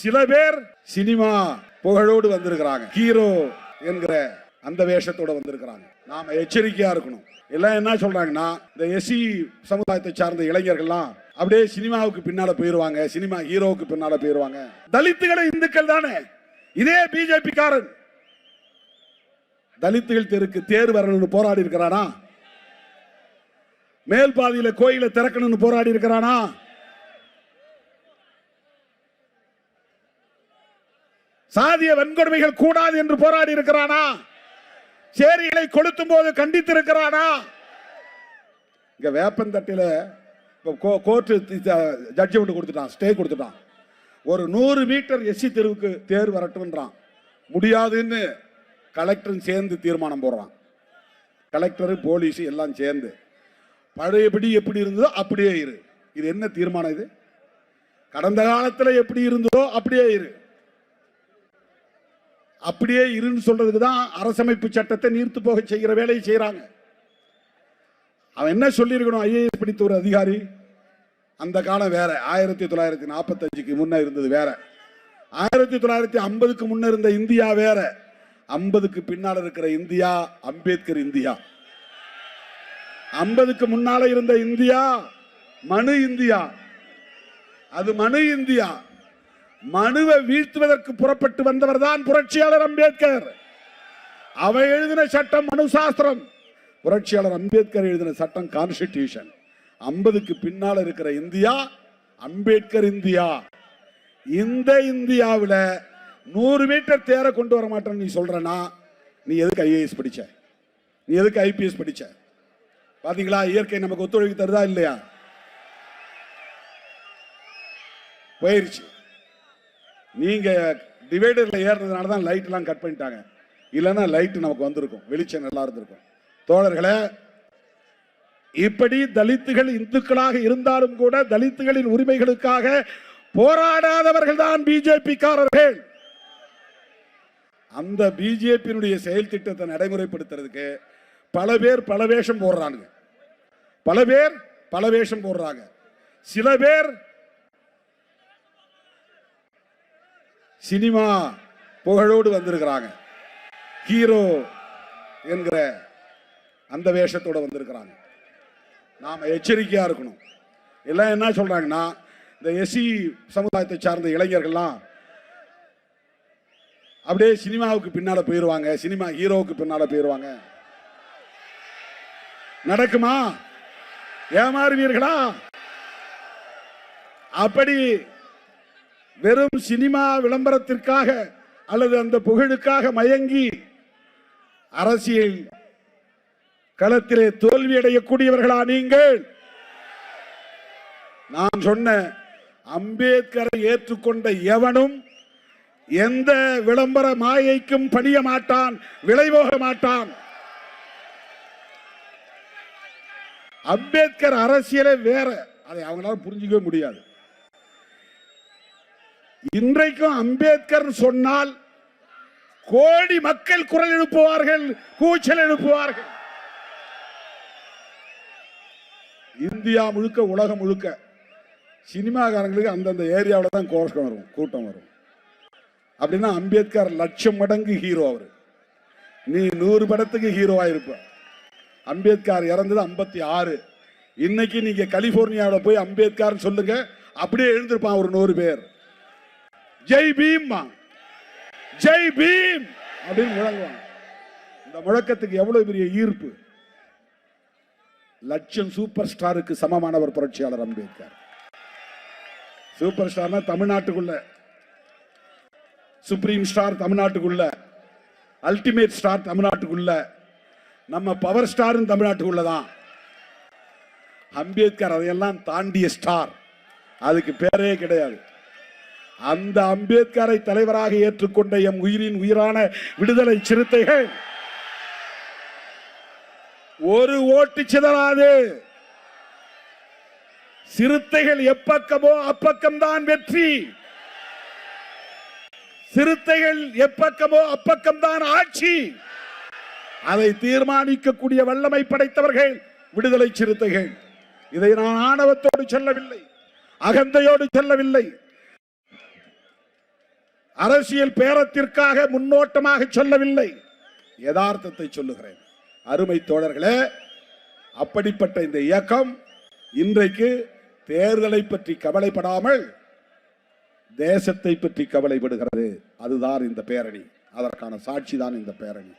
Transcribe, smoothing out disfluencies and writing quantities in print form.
சில பேர் சினிமா புகழோடு வந்திருக்கிறாங்க, ஹீரோ என்கிற அந்த வேஷத்தோட வந்திருக்கிறாங்க. நாம எச்சரிக்கையா இருக்கணும். எல்லாம் என்ன சொல்றாங்கன்னா, இந்த எஸ்சி சமுதாயத்தை சார்ந்த இளைஞர்கள்லாம் அப்படியே சினிமாவுக்கு பின்னால போயிருவாங்க, சினிமா ஹீரோவுக்கு பின்னால போயிருவாங்க. தலித்துகளை இந்துக்கள் தானே. இதே பிஜேபி காரன் தலித்துகள் தெருக்கு தேர் வரணும்னு போராடி இருக்கிறானா? மேல் பாதியில கோயிலை திறக்கணும்னு போராடி இருக்கிறானா? சாதிய வன்கொடுமைகள் கூடாது என்று போராடி இருக்கிறானா? சேரிகளை கொளுத்தும் போது கண்டித்து இருக்கிறானா? இங்க வேப்பந்தட்டில கோர்ட் ஜட்ஜ்மெண்ட் கொடுத்துட்டான், ஸ்டே கொடுத்துட்டான். ஒரு 100 மீட்டர் எஸ்சி தெருவுக்கு தேர் வரட்டும்ன்றான். முடியாதுன்னு கலெக்டரும் சேர்ந்து தீர்மானம் போடுறான். கலெக்டர் போலீஸ் எல்லாம் சேர்ந்து பழையபடி எப்படி இருந்ததோ அப்படியே இரு. இது என்ன தீர்மானம்? இது கடந்த காலத்தில் எப்படி இருந்ததோ அப்படியே இரு. அப்படியே இருன்னு சொல்றதுக்கு தான் அரசமைப்பு சட்டத்தை நீர்த்து போக செய்கிற வேலையை செய்யறாங்க. அவன் என்ன சொல்லியிருக்கணும்? ஐஏஎஸ் படித்த ஒரு அதிகாரி. அந்த காலம் வேற, 1945க்கு முன்ன இருந்தது வேற, 1950க்கு முன்ன இருந்த இந்தியா வேற, 50க்கு பின்னால் இருக்கிற இந்தியா அம்பேத்கர் இந்தியா. 50க்கு முன்னால இருந்த இந்தியா மனு இந்தியா. அது மனு இந்தியா. மனுவை வீழ்த்துவதற்கு புறப்பட்டு வந்தவர் தான் புரட்சியாளர் அம்பேத்கர். அவர் எழுதின சட்டம் மனு சாஸ்திரம், புரட்சியாளர் அம்பேத்கர் எழுதின சட்டம் கான்ஸ்டிடியூஷன். 50க்கு பின்னால் இருக்கிற இந்தியா அம்பேத்கர் இந்தியா. இந்த இந்தியாவில் 100 மீட்டர் தேர கொண்டு வர மாட்டேன்னு நீ சொல்றனா, நீ எதுக்கு ஐஏஎஸ் படிச்ச? நீ எதுக்கு ஐபிஎஸ் படிச்ச? பாத்தீங்களா, இயற்கை நமக்கு ஒத்துழைப்பு தருதா இல்லையா? போயிருச்சு. நீங்க டிவைடர்ல ஏறினதுனால தான் லைட் எல்லாம் கட் பண்ணிட்டாங்க. இல்லைன்னா லைட் நமக்கு வந்திருக்கும், வெளிச்சம் நல்லா இருந்திருக்கும். தோழர்களே, இப்படி தலித்துகள் இந்துக்களாக இருந்தாலும் கூட தலித்துகளின் உரிமைகளுக்காக போராடாதவர்கள் தான் பிஜேபி காரர்கள். அந்த பிஜேபியினுடைய செயல் திட்டத்தை நடைமுறைப்படுத்துறதுக்கு பல பேர் பல வேஷம் போடுறாங்க. பல பேர் பல வேஷம் போடுறாங்க. சில பேர் சினிமா புகழோடு வந்திருக்கிறாங்க, ஹீரோ என்கிற அந்த வேஷத்தோட வந்திருக்கிறாங்க. நாம எச்சரிக்கையா இருக்கணும். எல்லாம் என்ன சொல்றாங்கன்னா, இந்த எஸ்சி சமுதாயத்தை சார்ந்த இளைஞர்கள்லாம் அப்படியே சினிமாவுக்கு பின்னால போயிருவாங்க, சினிமா ஹீரோவுக்கு பின்னால போயிருவாங்க. நடக்குமா? ஏமாறுவீர்களா? அப்படி வெறும் சினிமா விளம்பரத்திற்காக அல்லது அந்த புகழுக்காக மயங்கி அரசியல் களத்திலே தோல்வி அடையக்கூடியவர்களா நீங்கள்? நான் சொன்ன அம்பேத்கரை ஏற்றுக்கொண்ட எவனும் எந்த விளம்பர மாயைக்கும் பணிய மாட்டான், விளைவோக மாட்டான். அம்பேத்கர் அரசியலே வேற, அதை அவங்களால புரிஞ்சிக்கவே முடியாது. இன்றைக்கும் அம்பேத்கர் சொன்னால் கோடி மக்கள் குரல் எழுப்புவார்கள், கூச்சல் எழுப்புவார்கள். இந்தியா முழுக்க, உலகம் முழுக்க சினிமாக்காரங்களுக்கு அந்தந்த ஏரியாவில் தான் கோஷம் வரும், கூட்டம் வரும். அப்படின்னா அம்பேத்கர் 1,00,000 மடங்கு ஹீரோ. அவர் நீ 100 படத்துக்கு ஹீரோவா இருப்ப. அம்பேத்கர் இறந்தது 56. இன்னைக்கு நீங்க கலிபோர்னியாவில் போய் அம்பேத்கர் சொல்லுங்க, அப்படியே எழுந்திருப்பான் ஒரு 100 பேர். ஜெய் பீம், ஜெய் பீம் அப்படின்னு முழங்குவாங்க. இந்த முழக்கத்துக்கு எவ்வளவு பெரிய ஈர்ப்பு! 1,00,000 சூப்பர் ஸ்டாருக்கு சமமானவர் புரட்சியாளர் அம்பேத்கர். சூப்பர் ஸ்டார்னா தமிழ்நாட்டுக்குள்ள, சுப்ரீம் ஸ்டார் தமிழ்நாட்டுக்குள்ள, அல்டிமேட் ஸ்டார் தமிழ்நாட்டுக்குள்ள, நம்ம பவர் ஸ்டார் தமிழ்நாட்டுக்குள்ளதான். அம்பேத்கர் அதையெல்லாம் தாண்டிய ஸ்டார், அதுக்கு பேரே கிடையாது. அந்த அம்பேத்கரை தலைவராக ஏற்றுக்கொண்ட எம் உயிரின் உயிரான விடுதலை சிறுத்தைகள் ஒரு ஓட்டு சிதறாது. சிறுத்தைகள் எப்பக்கமோ அப்பக்கம்தான் வெற்றி. சிறுத்தைகள் எப்பக்கமோ அப்பக்கம்தான் ஆட்சி. அதை தீர்மானிக்கக்கூடிய வல்லமை படைத்தவர்கள் விடுதலை சிறுத்தைகள். இதை நான் ஆணவத்தோடு சொல்லவில்லை, அகந்தையோடு சொல்லவில்லை. அரசியல் பேரத்திற்காக முன்னோட்டமாக சொல்லவில்லை, யதார்த்தத்தை சொல்லுகிறேன். அருமை தோழர்களே, அப்படிப்பட்ட இந்த இயக்கம் இன்றைக்கு தேர்தலை பற்றி கவலைப்படாமல் தேசத்தை பற்றி கவலைப்படுகிறது. அதுதான் இந்த பேரணி, அதற்கான சாட்சி தான் இந்த பேரணி.